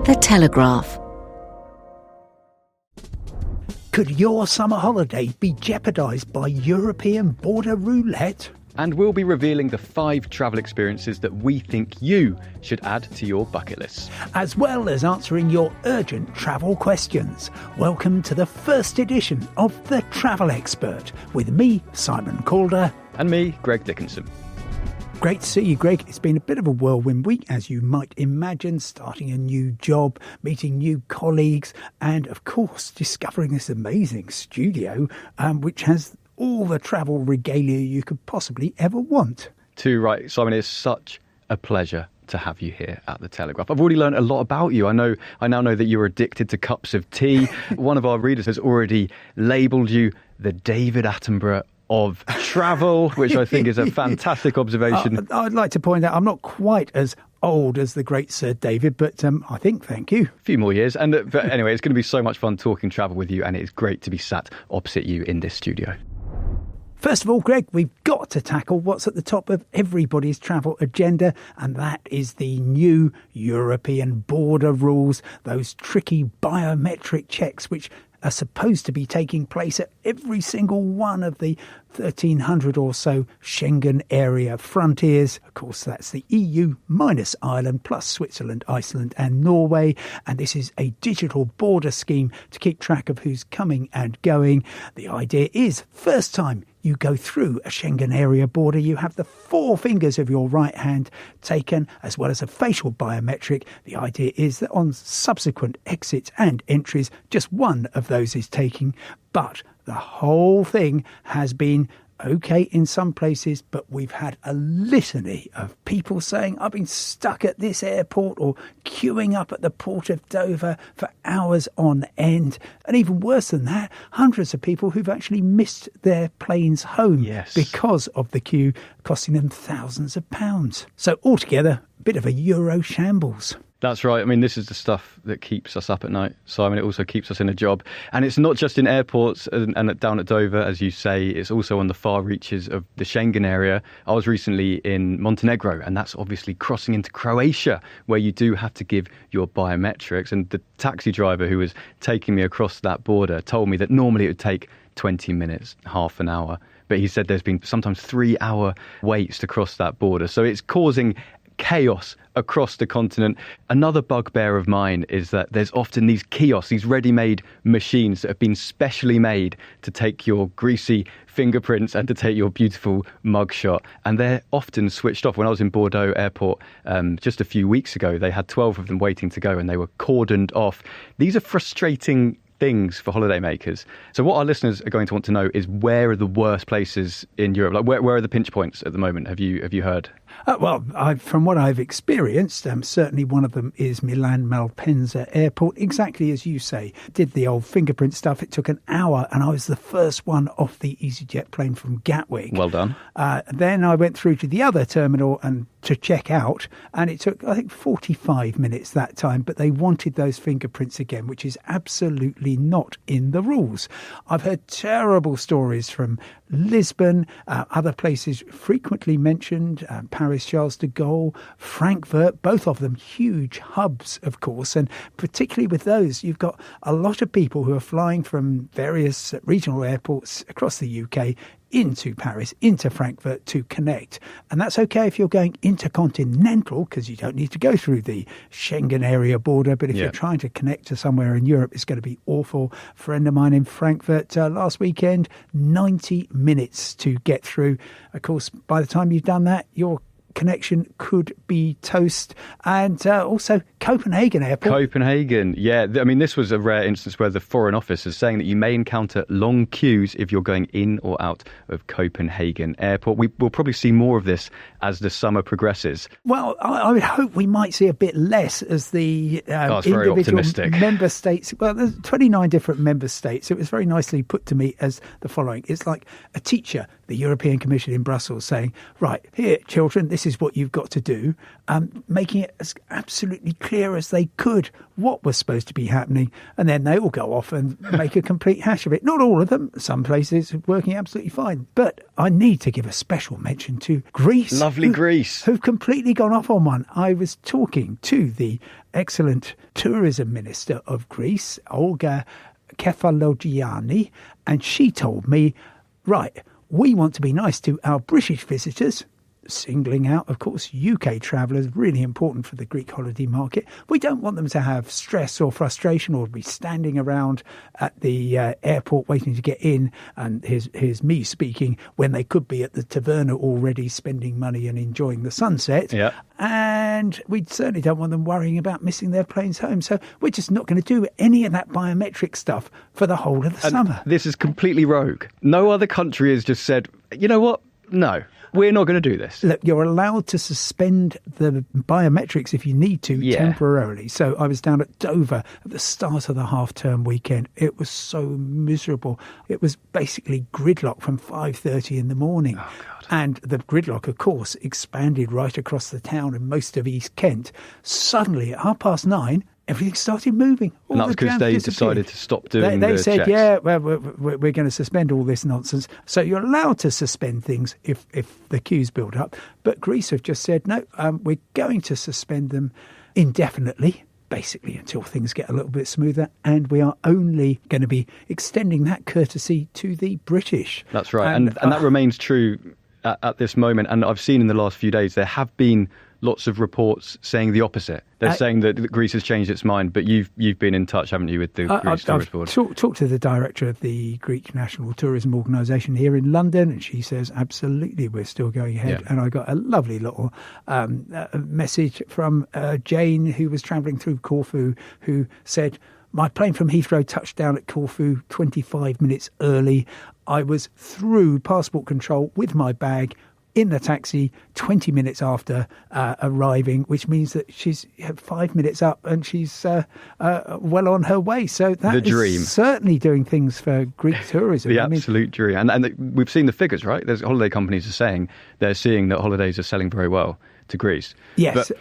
The Telegraph. Could your summer holiday be jeopardised by European border roulette? And we'll be revealing the 5 travel experiences that we think you should add to your bucket list. As well as answering your urgent travel questions. Welcome to the first edition of The Travel Expert with me, Simon Calder. And me, Greg Dickinson. Great to see you, Greg. It's been a bit of a whirlwind week, as you might imagine, starting a new job, meeting new colleagues, and, of course, discovering this amazing studio, which has all the travel regalia you could possibly ever want. Too right, Simon. It's such a pleasure to have you here at The Telegraph. I've already learned a lot about you. I now know that you're addicted to cups of tea. One of our readers has already labelled you the David Attenborough of travel, which I think is a fantastic observation. I'd like to point out I'm not quite as old as the great Sir David, but I think, thank you. A few more years. But anyway, it's going to be so much fun talking travel with you, and it's great to be sat opposite you in this studio. First of all, Greg, we've got to tackle what's at the top of everybody's travel agenda, and that is the new European border rules, those tricky biometric checks which are supposed to be taking place at every single one of the 1,300 or so Schengen area frontiers. Of course, that's the EU minus Ireland, plus Switzerland, Iceland and Norway. And this is a digital border scheme to keep track of who's coming and going. The idea is, first time you go through a Schengen area border, you have the 4 fingers of your right hand taken, as well as a facial biometric. The idea is that on subsequent exits and entries, just one of those is taken. But the whole thing has been okay in some places, but we've had a litany of people saying, I've been stuck at this airport or queuing up at the port of Dover for hours on end. And even worse than that, hundreds of people who've actually missed their planes home because of the queue, costing them thousands of pounds. So altogether, a bit of a Euro shambles. That's right. I mean, this is the stuff that keeps us up at night, Simon. It also keeps us in a job. And it's not just in airports and down at Dover, as you say. It's also on the far reaches of the Schengen area. I was recently in Montenegro, and that's obviously crossing into Croatia, where you do have to give your biometrics. And the taxi driver who was taking me across that border told me that normally it would take 20 minutes, half an hour. But he said there's been sometimes 3-hour waits to cross that border. So it's causing chaos across the continent. Another bugbear of mine is that there's often these kiosks, these ready-made machines that have been specially made to take your greasy fingerprints and to take your beautiful mugshot, and they're often switched off. When I was in Bordeaux airport just a few weeks ago, they had 12 of them waiting to go and they were cordoned off. These are frustrating things for holidaymakers. So what our listeners are going to want to know is, where are the worst places in Europe? Like where are the pinch points at the moment? Have you heard? From what I've experienced, certainly one of them is Milan Malpensa Airport. Exactly as you say, did the old fingerprint stuff. It took an hour, and I was the first one off the EasyJet plane from Gatwick. Well done. Then I went through to the other terminal and to check out, and it took, I think, 45 minutes that time, but they wanted those fingerprints again, which is absolutely not in the rules. I've heard terrible stories from Lisbon, other places frequently mentioned, Paris, Charles de Gaulle, Frankfurt, both of them huge hubs, of course. And particularly with those, you've got a lot of people who are flying from various regional airports across the UK into Paris, into Frankfurt to connect. And that's okay if you're going intercontinental, because you don't need to go through the Schengen area border. But if you're trying to connect to somewhere in Europe, it's going to be awful. A friend of mine in Frankfurt last weekend, 90 minutes to get through. Of course, by the time you've done that, your connection could be toast. And also Copenhagen Airport. Copenhagen, yeah. I mean, this was a rare instance where the Foreign Office is saying that you may encounter long queues if you're going in or out of Copenhagen Airport. We'll probably see more of this as the summer progresses. Well, I would hope we might see a bit less as the individual member states. Well, there's 29 different member states. It was very nicely put to me as the following. It's like a teacher, the European Commission in Brussels, saying, right, here, children, this is what you've got to do, making it as absolutely clear as they could what was supposed to be happening. And then they all go off and make a complete hash of it. Not all of them. Some places are working absolutely fine. But I need to give a special mention to Greece. Lovely Greece. Who've completely gone off on one. I was talking to the excellent tourism minister of Greece, Olga Kefalogianni, and she told me, right, we want to be nice to our British visitors, singling out, of course, UK travellers, really important for the Greek holiday market. We don't want them to have stress or frustration or be standing around at the airport waiting to get in. And here's me speaking when they could be at the taverna already spending money and enjoying the sunset. Yeah. And we certainly don't want them worrying about missing their planes home. So we're just not going to do any of that biometric stuff for the whole of the summer. This is completely rogue. No other country has just said, you know what? No. We're not going to do this. Look, you're allowed to suspend the biometrics if you need to temporarily. So I was down at Dover at the start of the half-term weekend. It was so miserable. It was basically gridlock from 5:30 in the morning. Oh, God. And the gridlock, of course, expanded right across the town and most of East Kent. Suddenly, at 9:30, everything started moving. And that was because they decided to stop doing They said, checks. yeah, well, we're going to suspend all this nonsense. So you're allowed to suspend things if the queues build up. But Greece have just said, no, we're going to suspend them indefinitely, basically until things get a little bit smoother. And we are only going to be extending that courtesy to the British. That's right. And that remains true at this moment. And I've seen in the last few days, there have been lots of reports saying the opposite. They're saying that Greece has changed its mind, but you've been in touch, haven't you, with the Greece Tourist Board? I've talked to the director of the Greek National Tourism Organisation here in London, and she says, absolutely, we're still going ahead. Yeah. And I got a lovely little message from Jane, who was travelling through Corfu, who said, my plane from Heathrow touched down at Corfu 25 minutes early. I was through passport control with my bag, in the taxi 20 minutes after arriving, which means that she's 5 minutes up and she's well on her way. So that is certainly doing things for Greek tourism. The absolute dream. And we've seen the figures, right? There's holiday companies are saying they're seeing that holidays are selling very well to Greece. Yes. But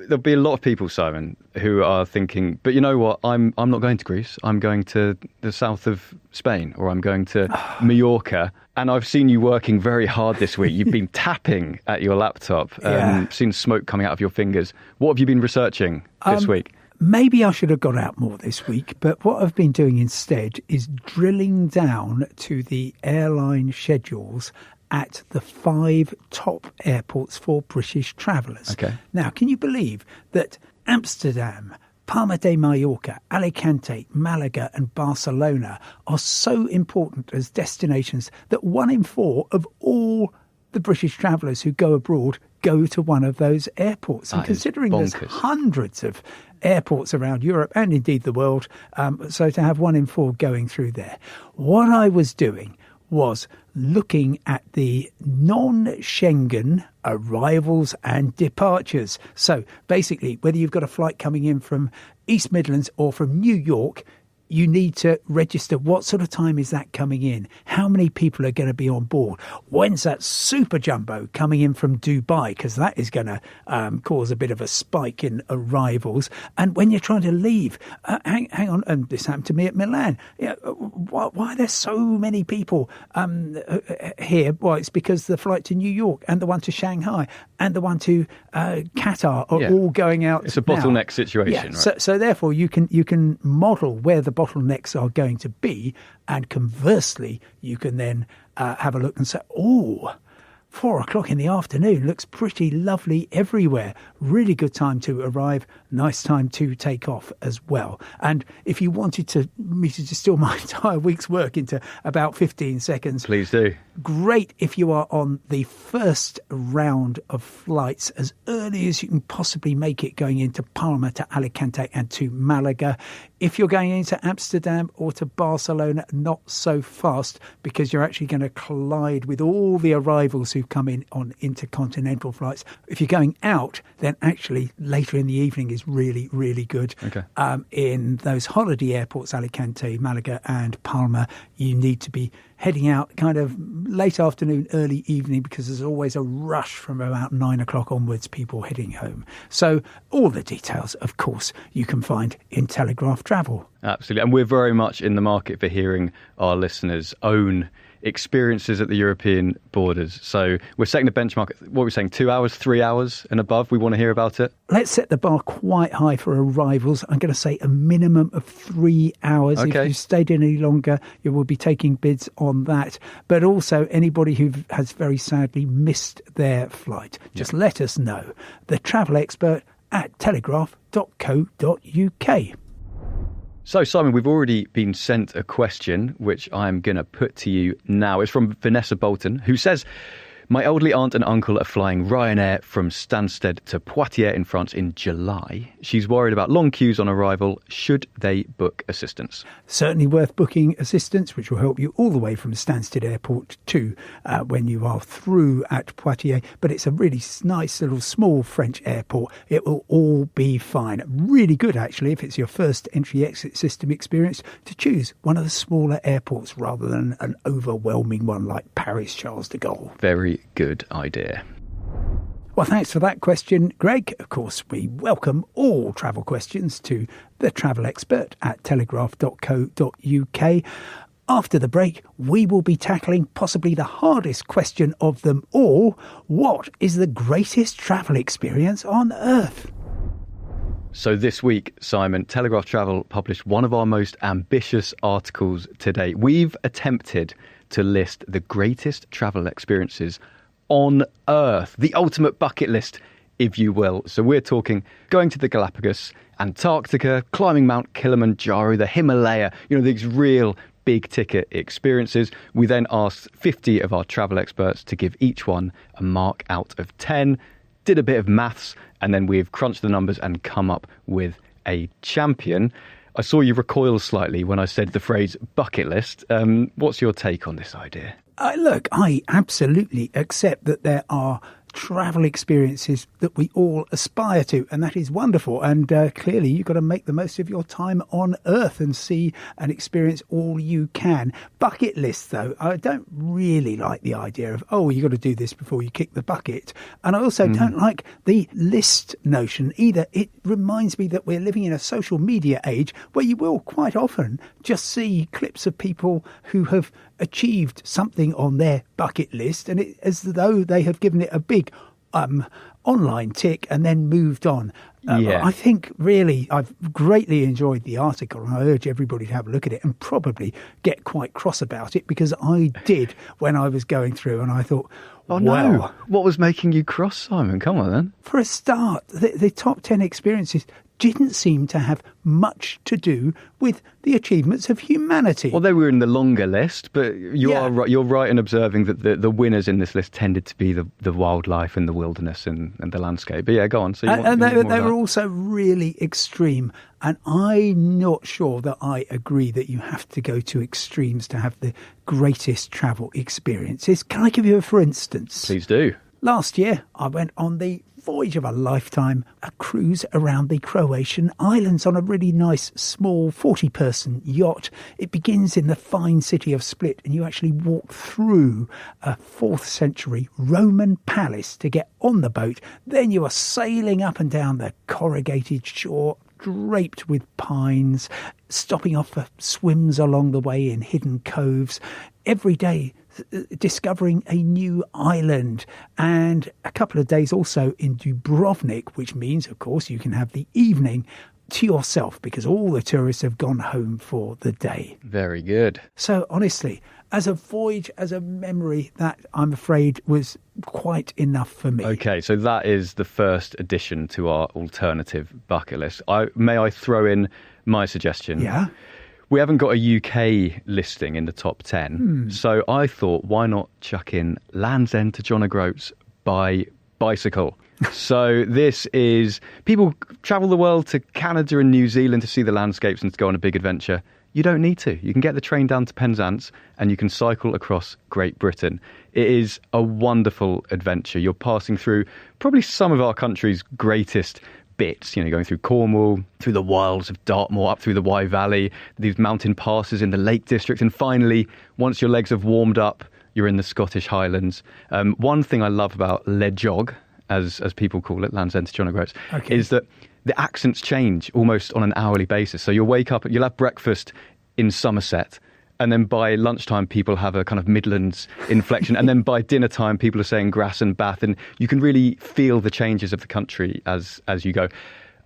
there'll be a lot of people, Simon, who are thinking, but you know what, I'm not going to Greece. I'm going to the south of Spain, or I'm going to Mallorca. And I've seen you working very hard this week. You've been tapping at your laptop, seen smoke coming out of your fingers. What have you been researching this week? Maybe I should have got out more this week, but what I've been doing instead is drilling down to the airline schedules at the 5 top airports for British travellers. Okay. Now, can you believe that Amsterdam, Palma de Mallorca, Alicante, Malaga and Barcelona are so important as destinations that 1 in 4 of all the British travellers who go abroad go to one of those airports? And considering there's hundreds of airports around Europe and indeed the world, so to have 1 in 4 going through there. What I was doing was looking at the non-Schengen arrivals and departures. So basically, whether you've got a flight coming in from East Midlands or from New York, you need to register what sort of time is that coming in, how many people are going to be on board, when's that super jumbo coming in from Dubai, because that is going to cause a bit of a spike in arrivals. And when you're trying to leave, hang on, and this happened to me at Milan. Why are there so many people here? Well, it's because the flight to New York and the one to Shanghai and the one to Qatar are all going out. It's a bottleneck situation, right? So therefore, you can model where the bottlenecks are going to be, and conversely, you can then have a look and say, 4 o'clock in the afternoon looks pretty lovely everywhere. Really good time to arrive, nice time to take off as well. And if you wanted me to distill my entire week's work into about 15 seconds, please do. Great if you are on the first round of flights as early as you can possibly make it, going into Palma, to Alicante and to Malaga. If you're going into Amsterdam or to Barcelona, not so fast, because you're actually going to collide with all the arrivals who who come in on intercontinental flights. If you're going out, then actually later in the evening is really, really good. Okay. In those holiday airports, Alicante, Malaga and Palma, you need to be heading out kind of late afternoon, early evening, because there's always a rush from about 9 o'clock onwards, people heading home. So all the details, of course, you can find in Telegraph Travel. Absolutely. And we're very much in the market for hearing our listeners' own experiences at the European borders. So we're setting the benchmark, what are we saying, 2 hours, 3 hours and above? We want to hear about it. Let's set the bar quite high for arrivals. I'm going to say a minimum of 3 hours. Okay. If you stayed any longer, you will be taking bids on that. But also anybody who has very sadly missed their flight, just let us know. The travel expert at telegraph.co.uk. So, Simon, we've already been sent a question, which I'm going to put to you now. It's from Vanessa Bolton, who says, my elderly aunt and uncle are flying Ryanair from Stansted to Poitiers in France in July. She's worried about long queues on arrival. Should they book assistance? Certainly worth booking assistance, which will help you all the way from Stansted Airport to when you are through at Poitiers. But it's a really nice little small French airport. It will all be fine. Really good, actually, if it's your first entry-exit system experience, to choose one of the smaller airports rather than an overwhelming one like Paris Charles de Gaulle. Very good idea. Well, thanks for that question, Greg. Of course, we welcome all travel questions to the travel expert at telegraph.co.uk. After the break, we will be tackling possibly the hardest question of them all. What is the greatest travel experience on Earth? So this week, Simon, Telegraph Travel published one of our most ambitious articles today. We've attempted to list the greatest travel experiences on Earth, the ultimate bucket list, if you will. So we're talking going to the Galapagos, Antarctica, climbing Mount Kilimanjaro, the Himalaya, these real big ticket experiences. We then asked 50 of our travel experts to give each one a mark out of 10, did a bit of maths, and then we've crunched the numbers and come up with a champion. I saw you recoil slightly when I said the phrase bucket list. What's your take on this idea? Look, I absolutely accept that there are travel experiences that we all aspire to, and that is wonderful. And clearly you've got to make the most of your time on Earth and see and experience all you can. Bucket lists, though, I don't really like the idea of, you've got to do this before you kick the bucket. And I also don't like the list notion either. It reminds me that we're living in a social media age where you will quite often just see clips of people who have achieved something on their bucket list, and it as though they have given it a big online tick and then moved on. I think really I've greatly enjoyed the article, and I urge everybody to have a look at it and probably get quite cross about it, because I did when I was going through, and I thought, no. What was making you cross, Simon? Come on then. For a start, the top 10 experiences didn't seem to have much to do with the achievements of humanity. Well, they were in the longer list, but are right. You're right in observing that the winners in this list tended to be the wildlife and the wilderness and the landscape. But yeah, go on. So they were also really extreme, and I'm not sure that I agree that you have to go to extremes to have the greatest travel experiences. Can I give you a for instance? Please do. Last year, I went on the voyage of a lifetime, a cruise around the Croatian islands on a really nice, small 40-person yacht. It begins in the fine city of Split, and you actually walk through a 4th century Roman palace to get on the boat. Then you are sailing up and down the corrugated shore, draped with pines, stopping off for swims along the way in hidden coves. Every day discovering a new island, and a couple of days also in Dubrovnik, which means, of course, you can have the evening to yourself because all the tourists have gone home for the day. Very good. So honestly, as a voyage, as a memory, that I'm afraid was quite enough for me. Okay, so that is the first addition to our alternative bucket list. May I throw in my suggestion? Yeah. We haven't got a UK listing in the top 10, so I thought, why not chuck in Land's End to John O'Groats by bicycle? So this is, people travel the world to Canada and New Zealand to see the landscapes and to go on a big adventure. You don't need to. You can get the train down to Penzance and you can cycle across Great Britain. It is a wonderful adventure. You're passing through probably some of our country's greatest bits, going through Cornwall, through the wilds of Dartmoor, up through the Wye Valley, these mountain passes in the Lake District. And finally, once your legs have warmed up, you're in the Scottish Highlands. One thing I love about Le Jog, as people call it, Land's End to John O'Groats, is that the accents change almost on an hourly basis. So you'll wake up, you'll have breakfast in Somerset, and then by lunchtime people have a kind of Midlands inflection, and then by dinner time people are saying Grass and Bath, and you can really feel the changes of the country as you go.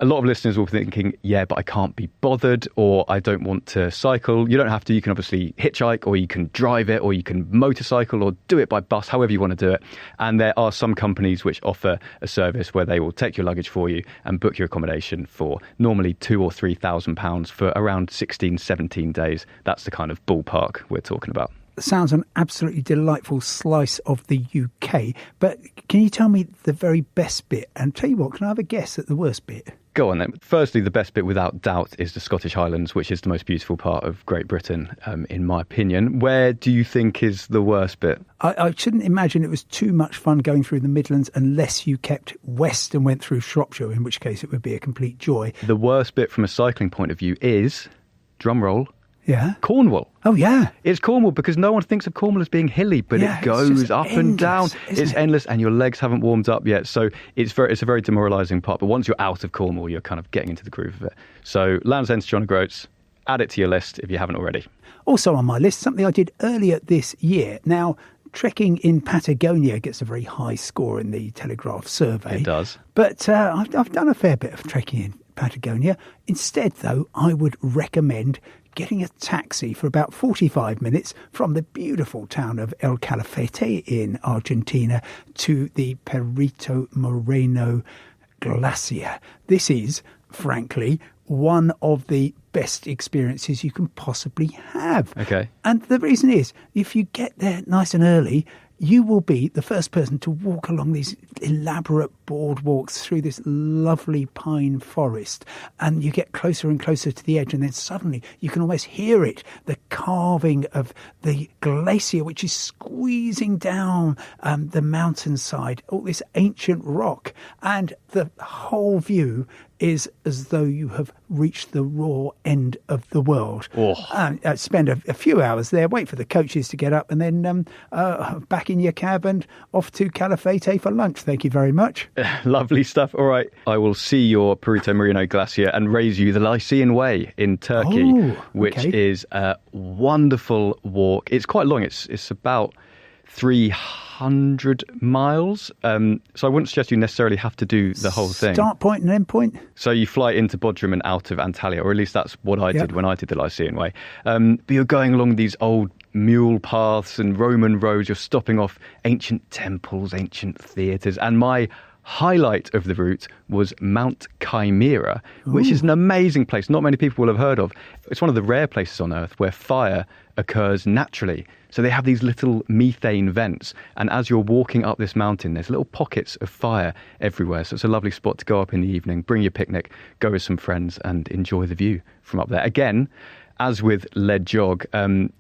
A lot of listeners will be thinking, yeah, but I can't be bothered, or I don't want to cycle. You don't have to. You can obviously hitchhike, or you can drive it, or you can motorcycle, or do it by bus, however you want to do it. And there are some companies which offer a service where they will take your luggage for you and book your accommodation for normally £2,000 or £3,000 for around 16, 17 days. That's the kind of ballpark we're talking about. Sounds an absolutely delightful slice of the UK. But can you tell me the very best bit? And tell you what, can I have a guess at the worst bit? Go on then. Firstly, the best bit without doubt is the Scottish Highlands, which is the most beautiful part of Great Britain, in my opinion. Where do you think is the worst bit? I shouldn't imagine it was too much fun going through the Midlands unless you kept west and went through Shropshire, in which case it would be a complete joy. The worst bit from a cycling point of view is, drumroll, yeah, Cornwall. Oh, yeah. It's Cornwall because no one thinks of Cornwall as being hilly, but it goes up and down. It's endless, and your legs haven't warmed up yet. So it's a very demoralising part. But once you're out of Cornwall, you're kind of getting into the groove of it. So Land's End to John O'Groats, add it to your list if you haven't already. Also on my list, something I did earlier this year. Now, trekking in Patagonia gets a very high score in the Telegraph survey. It does. But I've done a fair bit of trekking in Patagonia. Instead, though, I would recommend getting a taxi for about 45 minutes from the beautiful town of El Calafate in Argentina to the Perito Moreno glacier. This is, frankly, one of the best experiences you can possibly have. Okay. And the reason is, if you get there nice and early, you will be the first person to walk along these elaborate boardwalks through this lovely pine forest, and you get closer and closer to the edge, and then suddenly you can almost hear it, the carving of the glacier which is squeezing down the mountainside, all this ancient rock, and the whole view is as though you have reached the raw end of the world. Spend a few hours there, wait for the coaches to get up, and then back in your cab and off to Calafate for lunch. Thank you very much. Lovely stuff. All right. I will see your Perito Moreno glacier and raise you the Lycian Way in Turkey, which is a wonderful walk. It's quite long. It's about 300 miles. So I wouldn't suggest you necessarily have to do the whole thing. Start point and end point? So you fly into Bodrum and out of Antalya, or at least that's what I did when I did the Lycian Way. But you're going along these old mule paths and Roman roads. You're stopping off ancient temples, ancient theatres. And my highlight of the route was Mount Chimera, which is an amazing place not many people will have heard of. It's one of the rare places on Earth where fire occurs naturally. So they have these little methane vents, and as you're walking up this mountain, there's little pockets of fire everywhere. So it's a lovely spot to go up in the evening, bring your picnic, go with some friends and enjoy the view from up there. Again, as with Le Jog,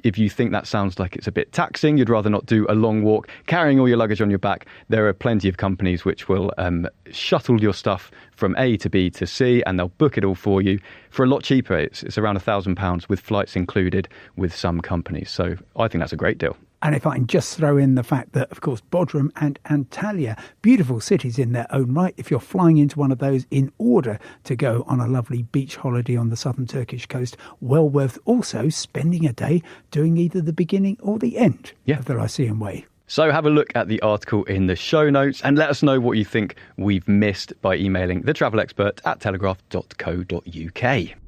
if you think that sounds like it's a bit taxing, you'd rather not do a long walk, carrying all your luggage on your back, there are plenty of companies which will shuttle your stuff from A to B to C, and they'll book it all for you for a lot cheaper. It's around £1,000 with flights included with some companies. So I think that's a great deal. And if I can just throw in the fact that, of course, Bodrum and Antalya, beautiful cities in their own right, if you're flying into one of those in order to go on a lovely beach holiday on the southern Turkish coast, well worth also spending a day doing either the beginning or the end of the Lycian Way. So have a look at the article in the show notes and let us know what you think we've missed by emailing thetravelexpert@telegraph.co.uk.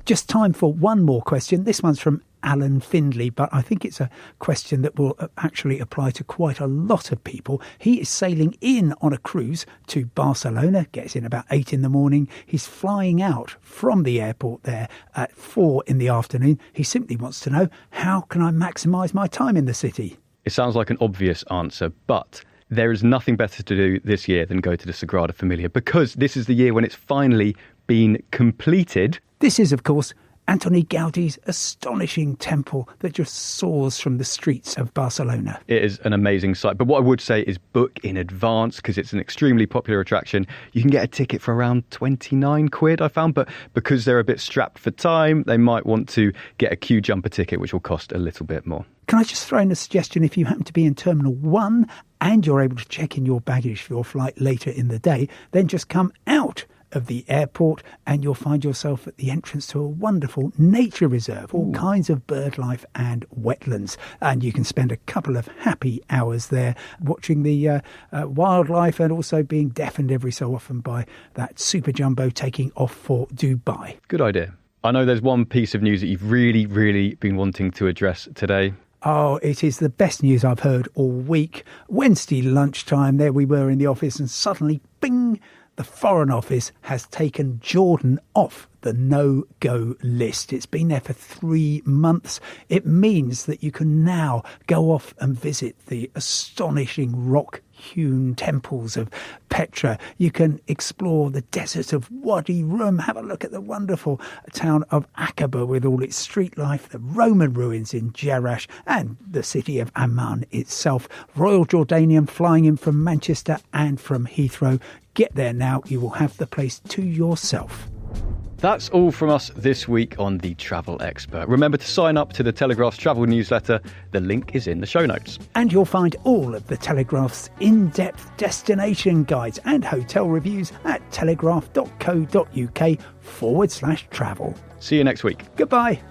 Just time for one more question. This one's from Alan Findlay, but I think it's a question that will actually apply to quite a lot of people. He is sailing in on a cruise to Barcelona, gets in about 8 in the morning. He's flying out from the airport there at 4 in the afternoon. He simply wants to know, how can I maximise my time in the city? It sounds like an obvious answer, but There is nothing better to do this year than go to the Sagrada Familia, because this is the year when it's finally been completed. This is, of course, Antoni Gaudi's astonishing temple that just soars from the streets of Barcelona. It is an amazing site. But what I would say is book in advance, because it's an extremely popular attraction. You can get a ticket for around 29 quid, I found. But because they're a bit strapped for time, they might want to get a queue jumper ticket, which will cost a little bit more. Can I just throw in a suggestion? If you happen to be in Terminal 1 and you're able to check in your baggage for your flight later in the day, then just come out of the airport and you'll find yourself at the entrance to a wonderful nature reserve, all kinds of bird life and wetlands. And you can spend a couple of happy hours there watching the wildlife and also being deafened every so often by that super jumbo taking off for Dubai. Good idea. I know there's one piece of news that you've really, really been wanting to address today. Oh, it is the best news I've heard all week. Wednesday lunchtime, there we were in the office and suddenly, bing, the Foreign Office has taken Jordan off the no-go list. It's been there for 3 months. It means that you can now go off and visit the astonishing rock-hewn temples of Petra. You can explore the desert of Wadi Rum, have a look at the wonderful town of Aqaba with all its street life, the Roman ruins in Jerash and the city of Amman itself. Royal Jordanian flying in from Manchester and from Heathrow. Get there now, you will have the place to yourself. That's all from us this week on The Travel Expert. Remember to sign up to the Telegraph's travel newsletter. The link is in the show notes. And you'll find all of the Telegraph's in-depth destination guides and hotel reviews at telegraph.co.uk/travel. See you next week. Goodbye.